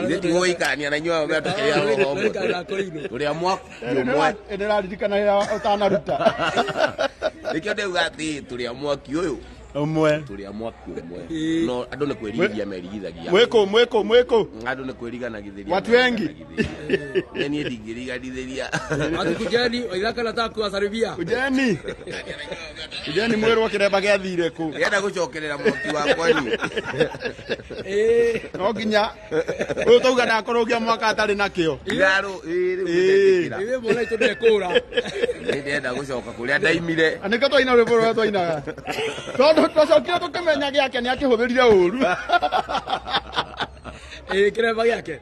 Ndio goikania na nyua wetu kia uria mwaku umwe ndiraririkana utanaruta nikio ndeuga turia mwaki uyu umwe turia mwaki umwe no andu ni kwirigithia merigithagia mweko andu ni kwiriganagithiria watu wengi ni ndigiriganithiria atukujeni Waithaka nataka kuwasaribia ujeni mweru wa Kiremba giathire ku yenda gucokerera mwaki wakwa ni no nginya uyu tauga ndakorwo mwaka atari nakio ngaro iwe mbona itondekura ndenda gucoka kuria ndaimire anika twaina rwimbo rwa twainaga tondu twacokire tukimenya giake ni akihuthirire uru Kiremba giake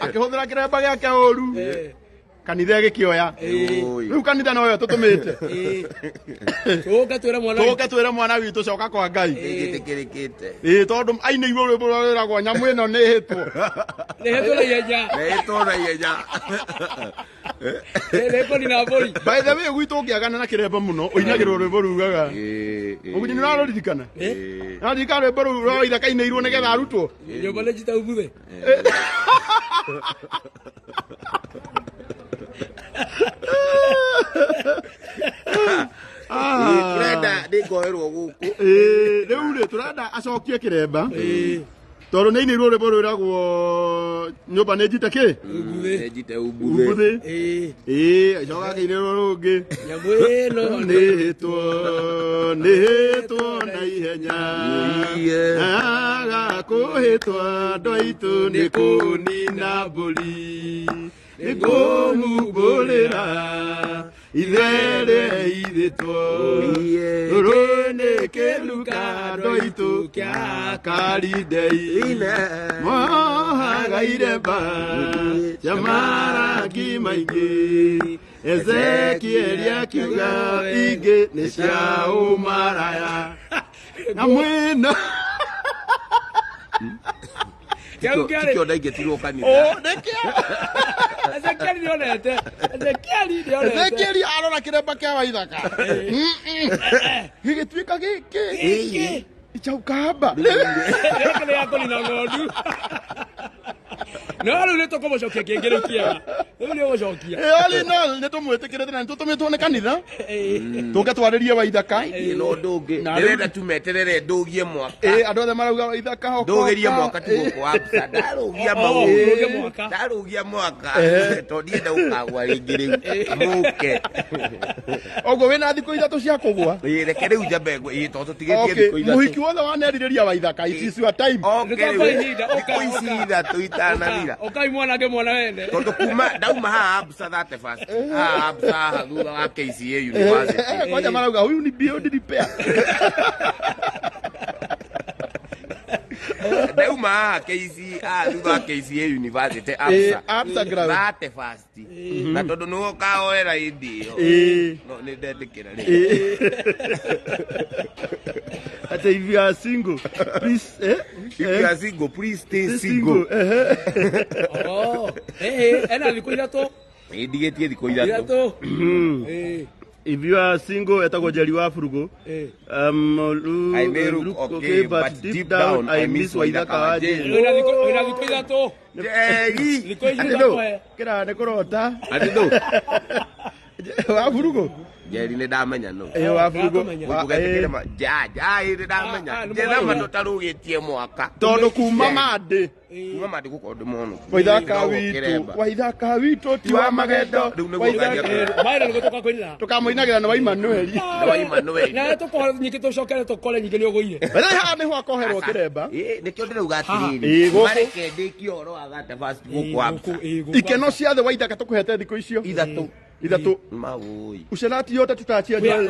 akihuthira Kiremba giake uru kanitha gikioya riu kanitha no yo tutumite tuka twira mwana witu coka kwa Ngai gitikirikite tondu aine igwo rwimbo rwiragwo nyamu ino ni hitwo na yenya leko ni na mburi by the way gwitu ngiagana na Kiremba muno uinagirwo rwimbo rugaga ugunyi nuraririkana naririkana rwimbo ru rwa Waithaka ineirwo nigetha arutwo nyumba ni jita ubuthe turenda ndingoerwo guku riu turenda acokie Kiremba tondu ni ini rwimbo rwiragwo nyumba ni njite ki njite ubuthe acoka kiinirwo rungi nyamu ino ni hitwo na ihenya agakuhitwa ndwaitu ni kunina mburi nikumubulira ithere ithitwo ruruini kiluka ndwaitu kia karidei mohaga iremba cia marangi maingi Ezekieli akiuga ingi ni cia umaraya na mwina kio ndaigetirwo kanitha Ezekieli arora Kiremba kia Waithaka gigituika giki ichaukamba ekele yako ni ngondu no riu nitukumocokia kingiri kiega riu ni ugucokia ali no nitumwitikirite na nitutumitwo ni kanitha tuke twaririe Waithaka no ndungi ndirenda tumeterere ndugie mwaka andu othe marauga Waithaka hoko ndugirie mwaka tuguko apsa ndarugia mwaka to ndienda ukagwa ringi riu muke ogo wina thikũ ithatu cia kugwa reke riu njambe to tutigetie thikũ ithatu muhiki wothe waneririria Waithaka it is your time thikũ ithatu itanarira okai mwanake mwana wende tondu kuma ndauma haha absa 31 haha absa thutha wa KCA University kwaja marauga huyu ni build repair ndauma haha KCA thutha wa KCA University absa ground 31 na tondu niwo kaoera hindi iyo no ni ndendikira ati if you are single please if you are single please stay single ena thikũ ithatũ ndigetie thikũ ithatũ if you are single etagwo Njeri wa Burugu I may look okay but deep down I miss Waithaka wa Njeri ena thikũ ithatũ thikũ ithatũ kira ni kurota atithu wa Burugu Njeri ni ndamenya no wa Burugu Kiremba ni ndamenya njena mando tarugitie mwaka tondu kuma mandi guko ndimono Waithaka witu ti wa magendo maira ni gutoka kwinira tukamoinagira na Waimanueli na tukore nyiki tucokere tukore nyiki ni uguire bale ha ni hwa koherwo Kiremba nikio ndirauga atiriri mareke ndikio oro agate fast guko apsa ikeno ciathe Waithaka tukuhete thikũ icio ithatu maui ushelati yote tutaachia Joel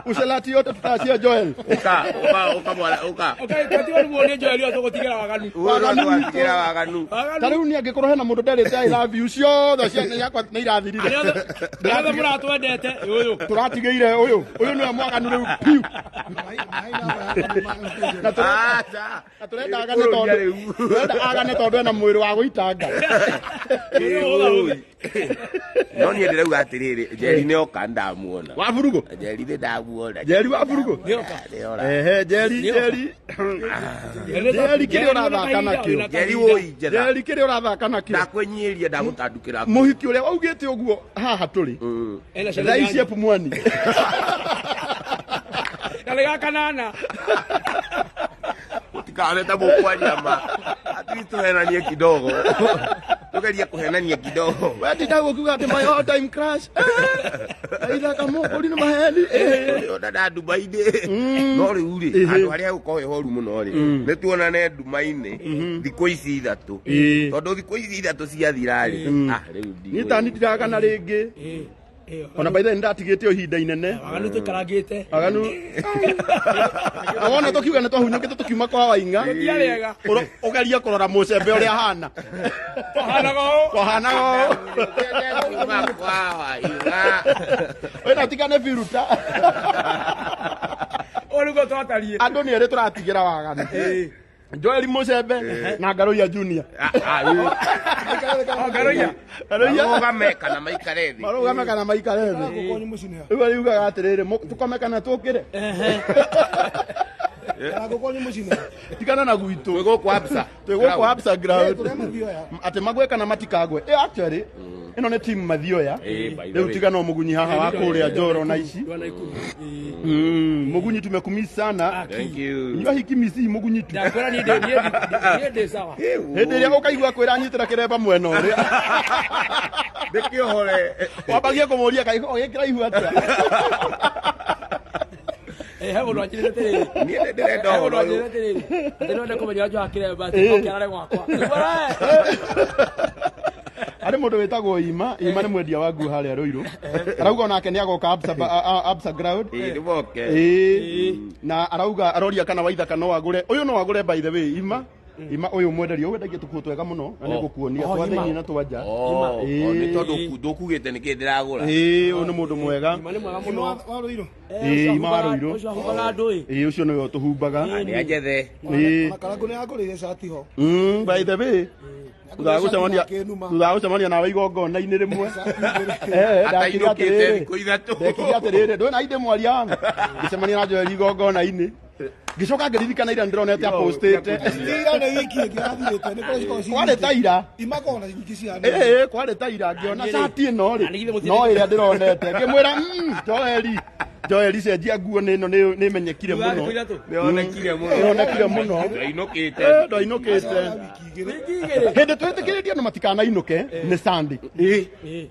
ushelati yote tutaachia Joel kati wali muone Joel atogotigera waganu tariu ni angikorwo hena mundu nderete I love you ciothe ciana yakwa ni irathirire ndathe muratwendete uyu turatigeire uyu ni mwaganu riu piu na turenda agane tondu ena mwiri wa guitanga No ni ndirauga atiriri Njeri ni oka ndamuona. Wa burugo. Njeri ni ndamuona. Njeri wa burugo. Njeri. Njeri kiri urathaka nakio. Njeri woi njera. Njeri kiri urathaka nakio. Ndakwenyiria ndagutandukira. Muhiki uria augite uguo haha turi. Thaici epu mwani. Kale gakanana. Tikaleta mukwaria ma. Atuituhenanie kidogo. Tugeria kuhenania kidogo. Wewe ndago kuga ati my all time crush. Aida kamo uri no maheni. Dada Dubai-ini. No riu ri andu aria ukoe horu muno ri. Ni tuonane Dubai-ini thikũ ici ithatu. Tondu thikũ ici ithatu ciathira ri. Riu Ni tani ndiraga na ringi. Ona by the ndatigite o hinda inene. Aganu tukarangite. Aganu. Awona tukiuga na twahunyukite tukiuma kwa wainga. Ndiarega. Ugeria kurora mucembe uria hana. Kohanago. kwa wainga. Wena tigane viruta. Orugo twatarie. Andu ni ere turatigira waganu. Joel Mucembe na Garoya Junior. Garoya. Marugame kana maikare thi. Marugame kana maikare thi. Gukonyi mucine. Iwe riuga atiriri tukomeka na tukire. Gukonyi mucine. Tikana na gwitu. Twego kwa Absa. Twego kwa Absa ground. Ate magweka na matikagwe. Actually ino ne team mathioya. Leo tigana omugunyi haha wa kuria Njoro na ici. Mugunyi tumekumisi sana. Thank you. Nyua hikimisi mugunyi tu. Ndakora ni de sawa. Hende ria ukaigua kwira nyitira Kiremba mwena uria. Dekio hore. Wabagia kumuria kai ogekira ihu atia. Hego ndo achire tere. Ni ndirenda horo. Ndino ndo kumenya jwa Kiremba okiarare gwakwa. Ari mundu wetagwo Ima ni mwendia wa nguo haria Ruiru. Arauga onake ni agoka Absa ground. Na arauga aroria kana Waithaka no agure. Uyu no agure by the way Ima uyu mwenderia wendagia tukuo twega muno na nigukuonia twathini na twanja. Ni tondu ndukugite niki ndiragura. Uyu ni mundu mwega. Ima ni mwega muno wa Ruiru. Ima wa Ruiru. Ucio hubaga ndui. Ucio niwe tuhumbaga. Ni anjethe. Na Karangu ni agurire shati ho. By the way Tudagucemania nawe igongona-inĩ rĩmwe. Atainũkĩte thikũ ithatũ. Ndekire atĩrĩrĩ ndwĩna inde mwaria ngĩcemania na Joel igongona-inĩ. Ngĩcoka ngĩririkana ira ndĩronete apostĩte. Ira nĩ wiki ĩngĩrathirĩte nĩ kũrĩ kwarĩ ta ira. Imakona nyingĩ cia Ĩĩ kwarĩ ta ira ngĩona cati ĩno rĩ no ĩrĩa ndĩronete ngĩmwĩra Joel cenjia nguo nĩ ĩno nĩ menyekire mũno. Nĩonekire mũno. Nĩonekire mũno. Ndainũkĩte. Ndainũkĩte. Hĩndĩ twĩtĩkĩrĩtie andũ matikanainũke nĩ Sunday.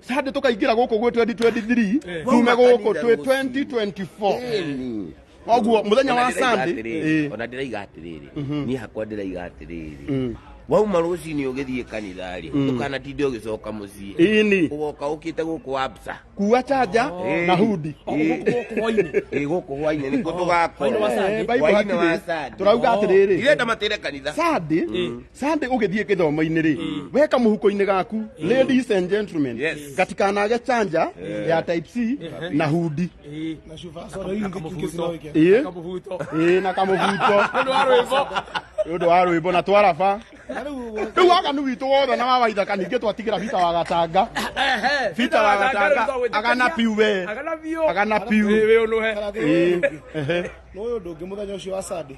Sunday tũkaingĩra gũkũ gwĩ 2023 tume gũkũ twĩ 2024. Oguo muthenya wa Sunday ona ndiraiga atiriri ni hakwa ndiraiga atiriri wauma rucini ugithie kanithari tukanatinde ugicoka mucii ini ugoka ukite guku Absa kuwa chaja na hudi guku hwaine ni kutugako Bible hakiri turauga atiriri irenda matire kanitha Sunday ugithie kithomo-ini ri weka muhuko-ini gaku ladies and gentlemen gatikanage chanja ya type C na hudi na shufa sora yingi kingĩcinoike na kamuvuto ndu wa rwimbo na twaraba riu aganu witũ wothe na wa Waithaka ningĩ twatigira Vita wa Gatanga agana piu we agana piu no ũyũ ndũngĩ mũthenya ũcio wa Sunday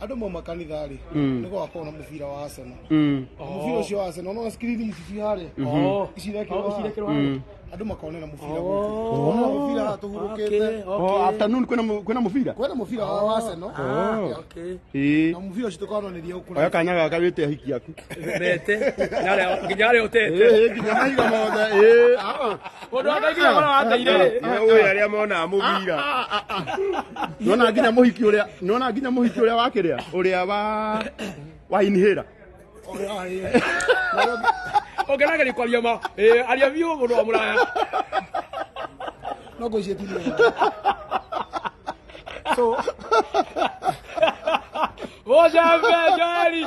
andũ mauma kanitha-rĩ nĩ gũgakorwo na mũbira wa Arsenal mũbira ũcio wa Arsenal no screen ici harĩa icirekĩrwo andũ makonera mũbira mũbira tũhurũkĩte afternoon kwĩna mũbira wa Arsenal na mũbira ũcio tũkananĩria ũkũra oya kanya gaka wĩte ahiki aku Mete nginya arĩa ũtete nginya mahiga mothe mũndũ akaingĩra bara wateire ũyũ arĩa monaga mũbira nona nginya mũhiki ũrĩa wakĩrĩa ũrĩa wa inhĩra ongeragĩri kwaria ma aria biũ mũndũ wa Muranya no ngũiciĩtirie so Mucembe Joeli